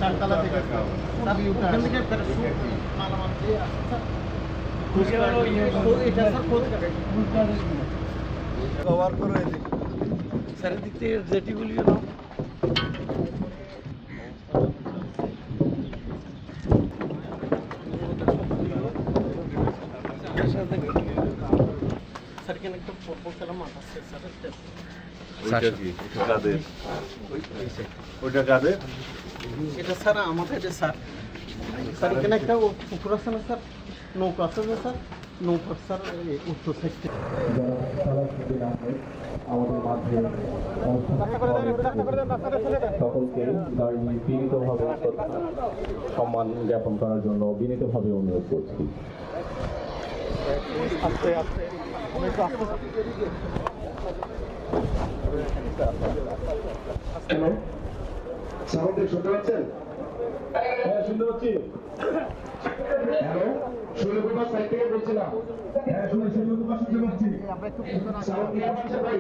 চারতলা থেকে খুবই উঠে আসে। মালামাল দিয়ে আসে, স্যার। এটা স্যার খোঁজ করে। কভার করে এদিক। চারিদিক থেকে জেটিগুলিও নাও। স্যার এখানে একটা প্রপোজাল মাথা স্যার ওইটা কি? এটা কাদের? ওইটা কাদের? এটা স্যার আমাদের স্যার স্যার এখানে একটা পুকুর আছে না স্যার, নৌকা আছে না স্যার, নৌকার স্যার উত্তর সাইড থেকে আমাদের মাঝে সকলকে দাঁড়িয়ে বিনীতভাবে সম্মান জ্ঞাপন করার জন্য বিনীতভাবে অনুরোধ করছি। আস্তে আস্তে হ্যালো, সাউন্ড শুনতে পাচ্ছেন? হ্যাঁ, শুনতে পাচ্ছি। হ্যালো, শৈলকুমার সাইড থেকে বলছিলাম। হ্যাঁ, শুনতে পাচ্ছি। সাউন্ড কি পাচ্ছেন ভাই?